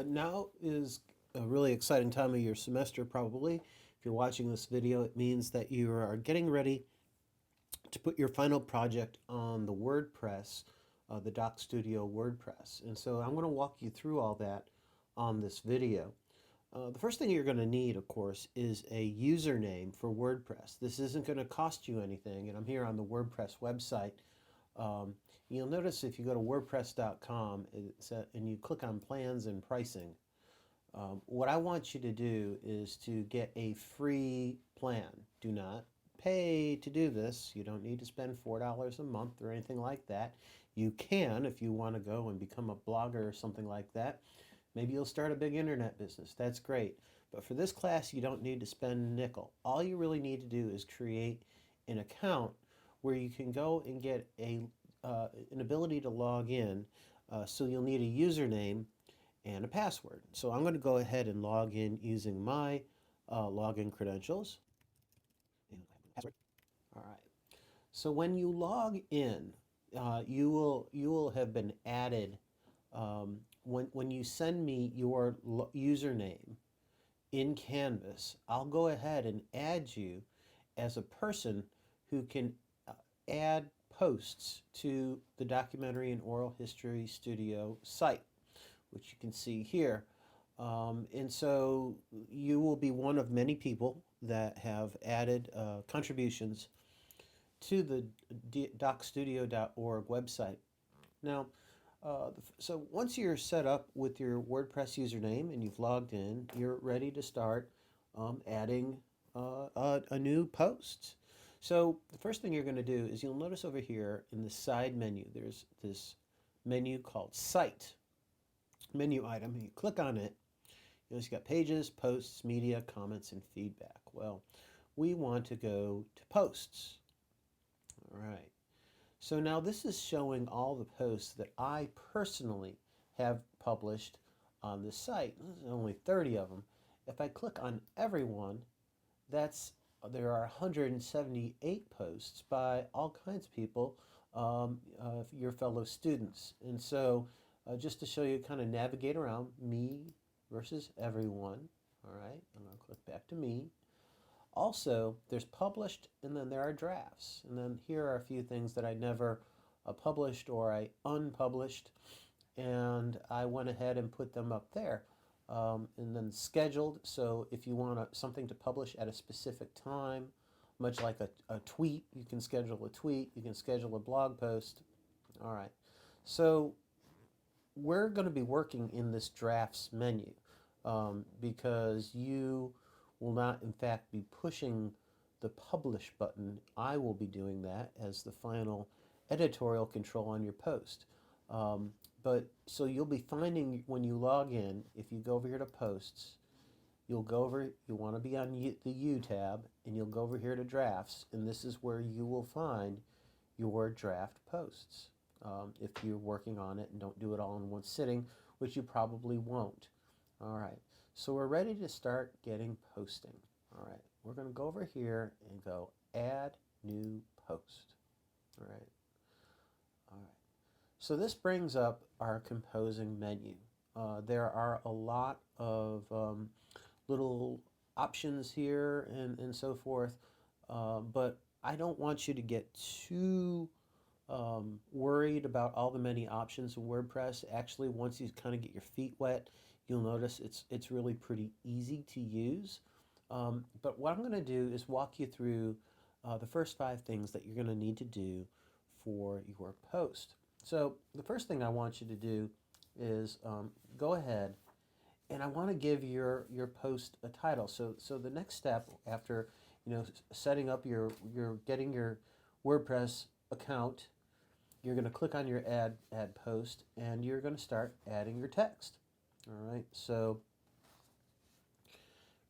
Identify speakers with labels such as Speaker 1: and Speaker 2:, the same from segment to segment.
Speaker 1: Now is a really exciting time of your semester, probably. If you're watching this video, it means that you are getting ready to put your final project on the WordPress, the Doc Studio WordPress. And so I'm going to walk you through all that on this video. The first thing you're going to need, of course, is a username for WordPress. This isn't going to cost you anything, and I'm here on the WordPress website. Um, you'll notice if you go to wordpress.com and you click on plans and pricing, what I want you to do is to get a free plan. Do not pay to do this. You don't need to spend $4 a month or anything like that. You can if you want to go and become a blogger or something like that. Maybe you'll start a big internet business. That's great. But for this class, you don't need to spend a nickel. All you really need to do is create an account where you can go and get an ability to log in. So you'll need a username and a password. So I'm going to go ahead and log in using my login credentials. Password. All right. So when you log in, you will have been added. When you send me your username in Canvas, I'll go ahead and add you as a person who can add posts to the Documentary and Oral History Studio site, which you can see here. And so you will be one of many people that have added contributions to the docstudio.org website. Now, so once you're set up with your WordPress username and you've logged in, you're ready to start adding a new post. So the first thing you're going to do is you'll notice over here in the side menu, there's this menu called Site menu item. You click on it. You've got pages, posts, media, comments, and feedback. Well, we want to go to posts. All right. So now this is showing all the posts that I personally have published on this site. There's only 30 of them. If I click on everyone, there are 178 posts by all kinds of people, your fellow students. And so just to show you, kind of navigate around me versus everyone. All right, and I'll click back to me. Also, there's published, and then there are drafts. And then here are a few things that I never published or I unpublished, and I went ahead and put them up there. And then scheduled, so if you want something to publish at a specific time, much like a tweet, you can schedule a tweet, you can schedule a blog post. All right, so we're going to be working in this drafts menu because you will not, in fact, be pushing the publish button. I will be doing that as the final editorial control on your post. But so you'll be finding when you log in, if you go over here to posts, you'll go over, you want to be on the U tab, and you'll go over here to drafts, and this is where you will find your draft posts. If you're working on it and don't do it all in one sitting, which you probably won't. All right, so we're ready to start getting posting. All right, we're going to go over here and go add new post. All right. All right. So this brings up our composing menu. There are a lot of little options here and so forth, but I don't want you to get too worried about all the many options in WordPress. Actually, once you kind of get your feet wet, you'll notice it's really pretty easy to use. But what I'm going to do is walk you through the first 5 things that you're going to need to do for your post. So the first thing I want you to do is go ahead, and I want to give your post a title. So the next step after setting up your getting your WordPress account, you're going to click on your add post, and you're going to start adding your text. All right, so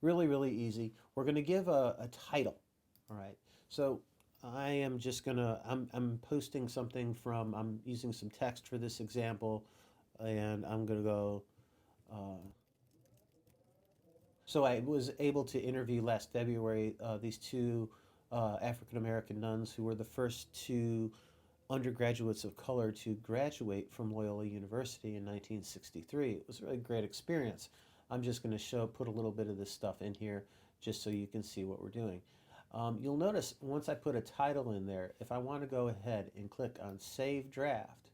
Speaker 1: really easy. We're going to give a title. All right, so I am just gonna, I'm posting something from, I'm using some text for this example, and I'm gonna go, so I was able to interview last February these 2 African American nuns who were the first to undergraduates of color to graduate from Loyola University in 1963. It was a really great experience. I'm just going to put a little bit of this stuff in here just so you can see what we're doing. You'll notice once I put a title in there, if I want to go ahead and click on Save Draft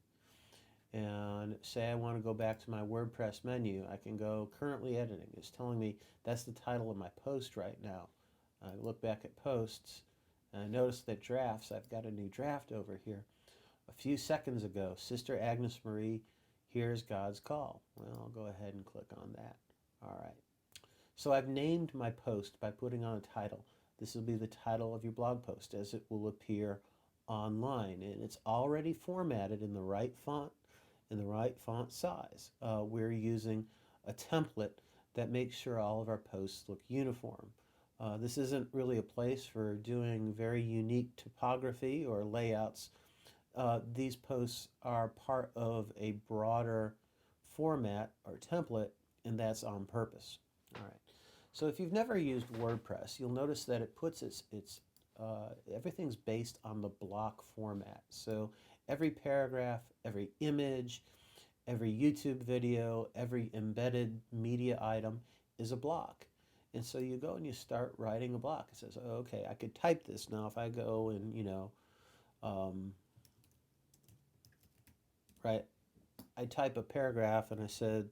Speaker 1: and say I want to go back to my WordPress menu, I can go Currently Editing. It's telling me that's the title of my post right now. I look back at posts and I notice that drafts, I've got a new draft over here. A few seconds ago, Sister Agnes Marie, Here's God's Call. Well, I'll go ahead and click on that. All right. So I've named my post by putting on a title. This will be the title of your blog post as it will appear online. And it's already formatted in the right font, in the right font size. We're using a template that makes sure all of our posts look uniform. This isn't really a place for doing very unique typography or layouts. These posts are part of a broader format or template, and that's on purpose. All right. So if you've never used WordPress, you'll notice that it puts everything's based on the block format. So every paragraph, every image, every YouTube video, every embedded media item is a block. And so you go and you start writing a block. It says, oh, okay, I could type this now if I go and, right, I type a paragraph and I said,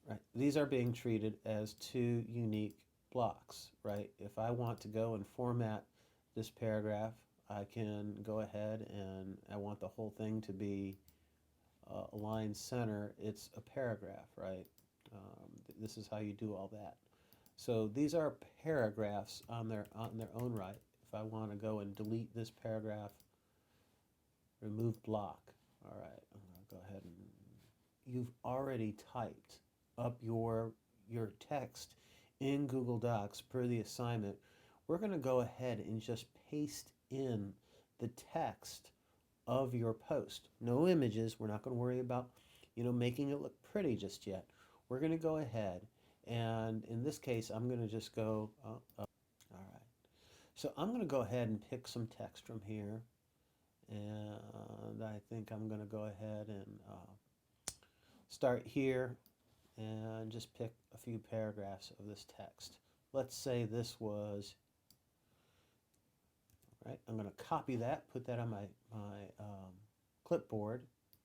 Speaker 1: right, these are being treated as two unique blocks, right? If I want to go and format this paragraph, I can go ahead and I want the whole thing to be aligned center. It's a paragraph, right? This is how you do all that. So these are paragraphs on their own right. If I want to go and delete this paragraph, remove block. All right, I'm going to go ahead and you've already typed up your text in Google Docs per the assignment. We're going to go ahead and just paste in the text of your post. No images. We're not going to worry about, making it look pretty just yet. We're going to go ahead and in this case, I'm going to just go, all right. So I'm going to go ahead and pick some text from here. And I think I'm going to go ahead and start here and just pick a few paragraphs of this text. Let's say this was, right, I'm going to copy that, put that on my clipboard,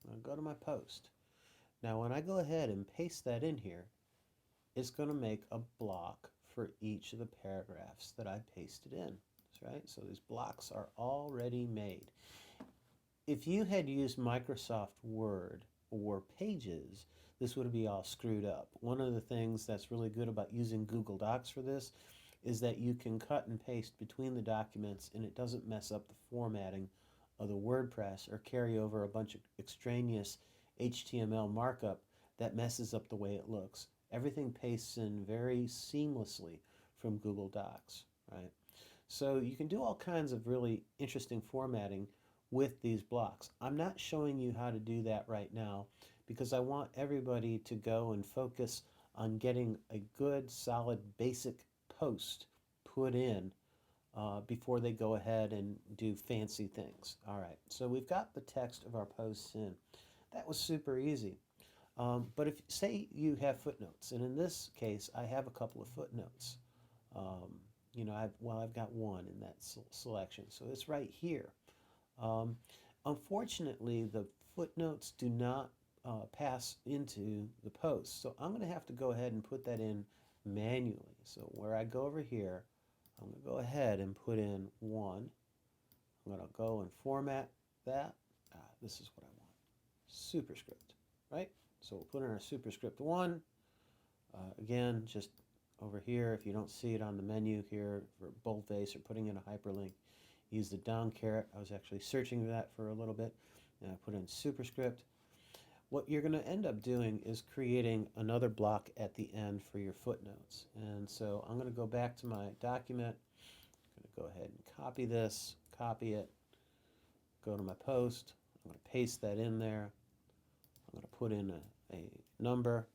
Speaker 1: and go to my post. Now when I go ahead and paste that in here, it's going to make a block for each of the paragraphs that I pasted in, right? So these blocks are already made. If you had used Microsoft Word or Pages, this would be all screwed up. One of the things that's really good about using Google Docs for this is that you can cut and paste between the documents and it doesn't mess up the formatting of the WordPress or carry over a bunch of extraneous HTML markup that messes up the way it looks. Everything pastes in very seamlessly from Google Docs, right? So you can do all kinds of really interesting formatting with these blocks. I'm not showing you how to do that right now because I want everybody to go and focus on getting a good, solid, basic post put in before they go ahead and do fancy things. All right, so we've got the text of our posts in. That was super easy. But if, say you have footnotes, and in this case, I have a couple of footnotes. I've got one in that selection, so it's right here. Unfortunately, the footnotes do not pass into the post, so I'm going to have to go ahead and put that in manually. So where I go over here, I'm going to go ahead and put in one. I'm going to go and format that. This is what I want. Superscript, right? So we'll put in our superscript 1. Again, just over here, if you don't see it on the menu here for boldface or putting in a hyperlink, use the down caret. I was actually searching for that for a little bit, and I put in superscript. What you're going to end up doing is creating another block at the end for your footnotes. And so I'm going to go back to my document. I'm going to go ahead and copy this, copy it, go to my post. I'm going to paste that in there. I'm going to put in a number.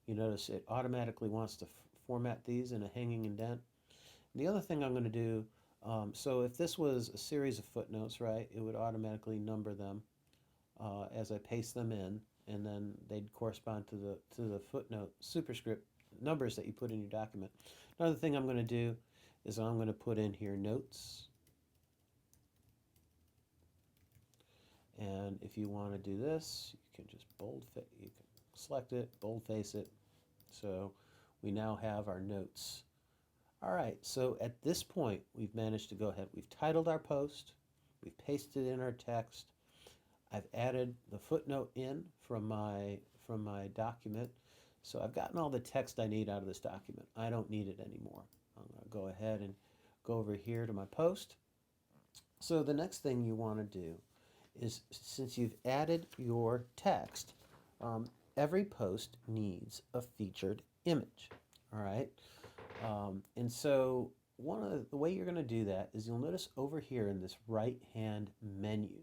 Speaker 1: You notice it automatically wants to format these in a hanging indent. The other thing I'm going to do, so if this was a series of footnotes, right, it would automatically number them as I paste them in, and then they'd correspond to the footnote superscript numbers that you put in your document. Another thing I'm going to do is I'm going to put in here notes. And if you want to do this, you can just you can select it, boldface it. So we now have our notes. All right, so at this point, we've managed to go ahead. We've titled our post. We've pasted in our text. I've added the footnote in from my document. So I've gotten all the text I need out of this document. I don't need it anymore. I'm going to go ahead and go over here to my post. So the next thing you want to do is, since you've added your text, every post needs a featured image. All right. And so the way you're going to do that is you'll notice over here in this right-hand menu,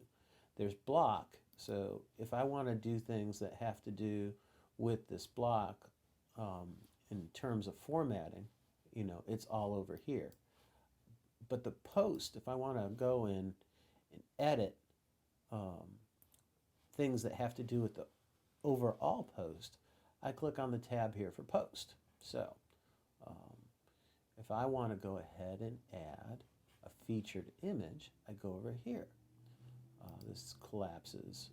Speaker 1: there's block. So if I want to do things that have to do with this block in terms of formatting, it's all over here. But the post, if I want to go in and edit things that have to do with the overall post, I click on the tab here for post. So if I want to go ahead and add a featured image, I go over here. This collapses,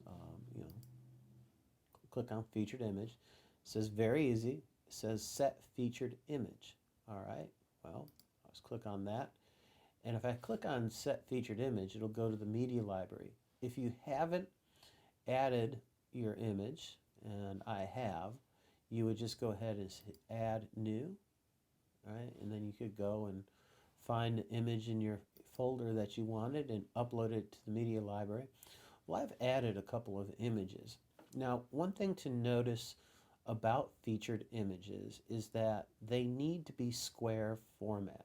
Speaker 1: click on featured image. It says very easy. It says set featured image. All right, well, let's click on that. And if I click on set featured image, it'll go to the media library. If you haven't added your image, and I have, you would just go ahead and hit add new, right? And then you could go and find the image in your folder that you wanted and upload it to the media library. Well, I've added a couple of images. Now, one thing to notice about featured images is that they need to be square format.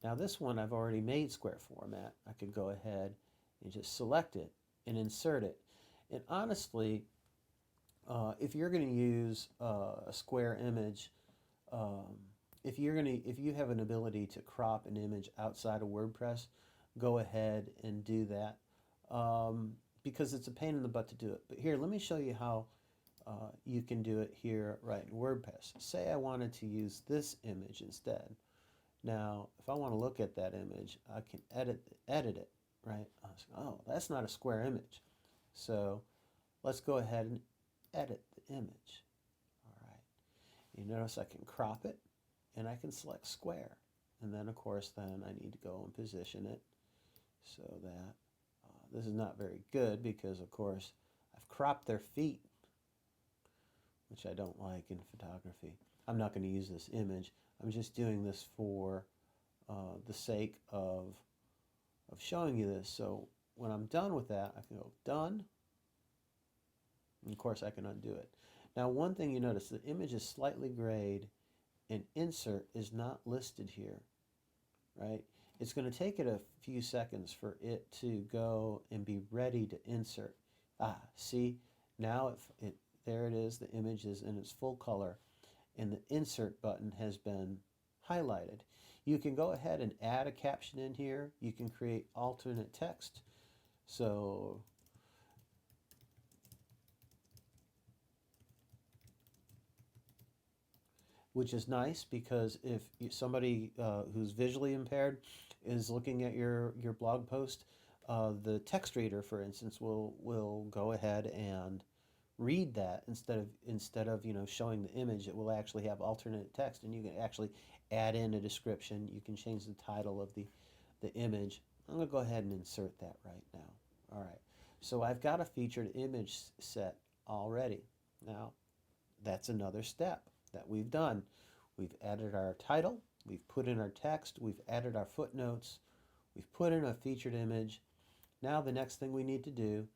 Speaker 1: Now this one I've already made square format. I could go ahead and just select it and insert it. And honestly, if you're going to use a square image, if you have an ability to crop an image outside of WordPress, go ahead and do that because it's a pain in the butt to do it. But here, let me show you how you can do it here right in WordPress. Say I wanted to use this image instead. Now, if I want to look at that image, I can edit it, right? Oh, that's not a square image. So let's go ahead and edit the image. All right. You notice I can crop it and I can select square. And then, of course, then I need to go and position it so that this is not very good because, of course, I've cropped their feet, which I don't like in photography. I'm not going to use this image. I'm just doing this for the sake of showing you this. So when I'm done with that, I can go done. And of course, I can undo it. Now, one thing you notice, the image is slightly grayed and insert is not listed here, right? It's going to take it a few seconds for it to go and be ready to insert. See, now there it is. The image is in its full color and the insert button has been highlighted. You can go ahead and add a caption in here. You can create alternate text. So which is nice because if somebody who's visually impaired is looking at your blog post, the text reader, for instance, will go ahead and read that instead of showing the image. It will actually have alternate text, and you can actually add in a description. You can change the title of the image. I'm going to go ahead and insert that right now. All right, so I've got a featured image set already. Now that's another step that we've done. We've added our title, we've put in our text, we've added our footnotes, we've put in a featured image. Now the next thing we need to do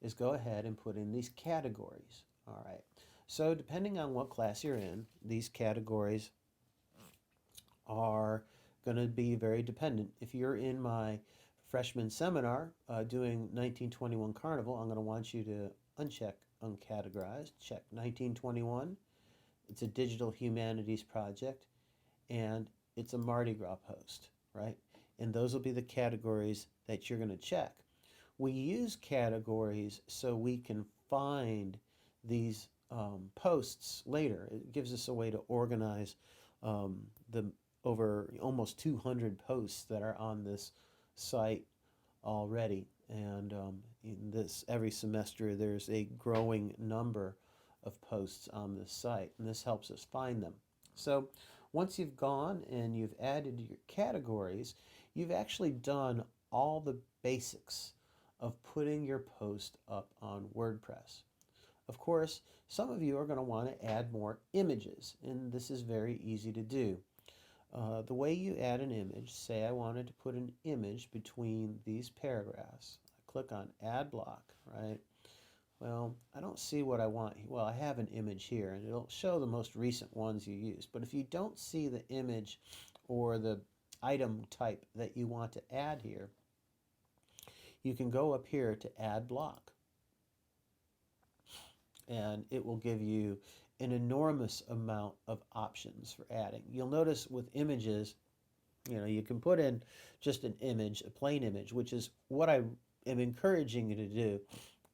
Speaker 1: is go ahead and put in these categories. All right, so depending on what class you're in, these categories are going to be very dependent. If you're in my freshman seminar doing 1921 Carnival, I'm going to want you to uncheck uncategorized, check 1921. It's a digital humanities project, and it's a Mardi Gras post. right? And those will be the categories that you're going to check. We use categories so we can find these posts later. It gives us a way to organize the over almost 200 posts that are on this site already. And in this, every semester, there's a growing number of posts on this site, and this helps us find them. So once you've gone and you've added your categories, you've actually done all the basics of putting your post up on WordPress. Of course, some of you are going to want to add more images, and this is very easy to do. The way you add an image, say I wanted to put an image between these paragraphs. I click on Add Block, right? Well, I don't see what I want. Well, I have an image here, and it'll show the most recent ones you used. But if you don't see the image or the item type that you want to add here, you can go up here to Add Block. And it will give you an enormous amount of options for adding. You'll notice with images, you can put in just an image, a plain image, which is what I am encouraging you to do.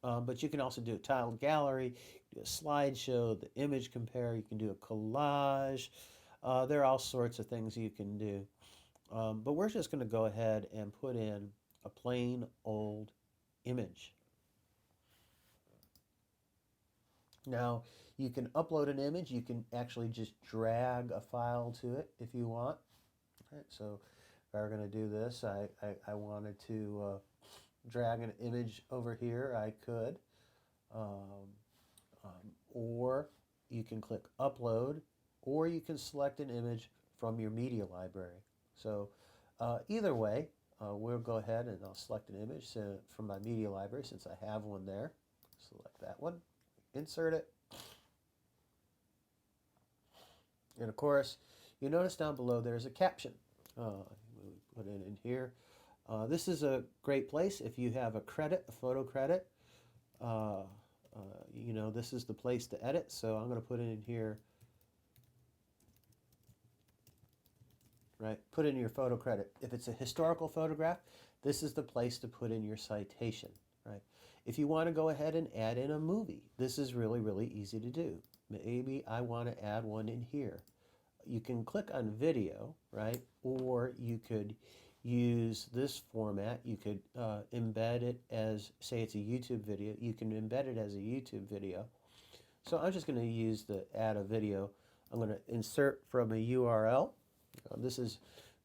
Speaker 1: But you can also do a tiled gallery, do a slideshow, the image compare, you can do a collage. There are all sorts of things you can do. But we're just going to go ahead and put in a plain old image. Now, you can upload an image. You can actually just drag a file to it if you want. Right, so if I were going to do this, I wanted to drag an image over here, I could. Um, or you can click Upload, or you can select an image from your media library. So either way, we'll go ahead and I'll select an image from my media library since I have one there. Select that one, insert it. And of course, you notice down below there's a caption. We put it in here. This is a great place if you have a credit, a photo credit. This is the place to edit. So I'm going to put it in here. Right, put in your photo credit. If it's a historical photograph, this is the place to put in your citation. Right. If you want to go ahead and add in a movie, this is really, really easy to do. Maybe I want to add one in here. You can click on video, right? Or you could use this format. You could embed it as, say it's a YouTube video. You can embed it as a YouTube video. So I'm just going to use the add a video. I'm going to insert from a URL. This is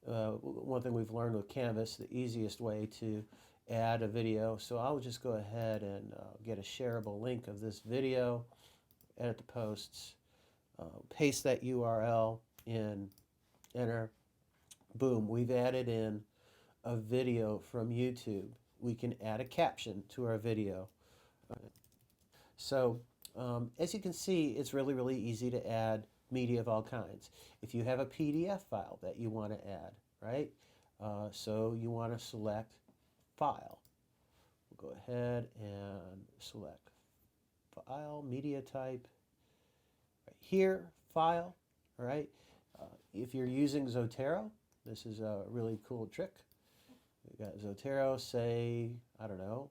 Speaker 1: one thing we've learned with Canvas, the easiest way to add a video. So I'll just go ahead and get a shareable link of this video, edit the posts, paste that URL in, enter, boom, we've added in a video from YouTube. We can add a caption to our video. So as you can see, it's really, really easy to add media of all kinds. If you have a PDF file that you want to add, right? So you want to select File. We'll go ahead and select File, Media Type. Right here, File, all right? If you're using Zotero, this is a really cool trick. We got Zotero, say, I don't know,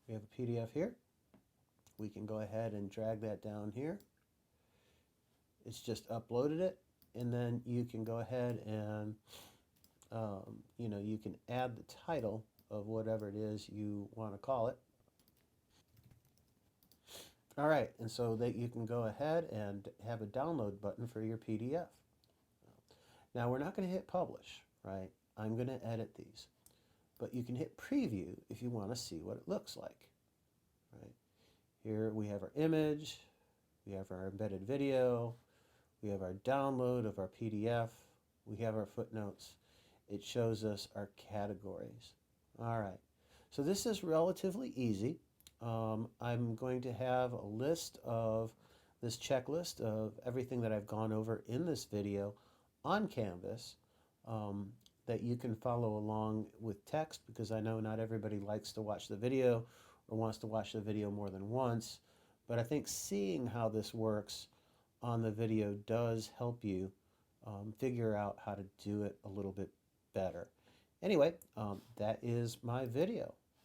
Speaker 1: we have a PDF here. We can go ahead and drag that down here. It's just uploaded it, and then you can go ahead and you can add the title of whatever it is you want to call it. All right, and so that you can go ahead and have a download button for your PDF. Now we're not going to hit publish, right? I'm going to edit these, but you can hit preview if you want to see what it looks like, right? Here we have our image, we have our embedded video, we have our download of our PDF, we have our footnotes. It shows us our categories. All right, so this is relatively easy. I'm going to have a list of this checklist of everything that I've gone over in this video on Canvas that you can follow along with text, because I know not everybody likes to watch the video or wants to watch the video more than once, but I think seeing how this works on the video does help you figure out how to do it a little bit better. Anyway, that is my video.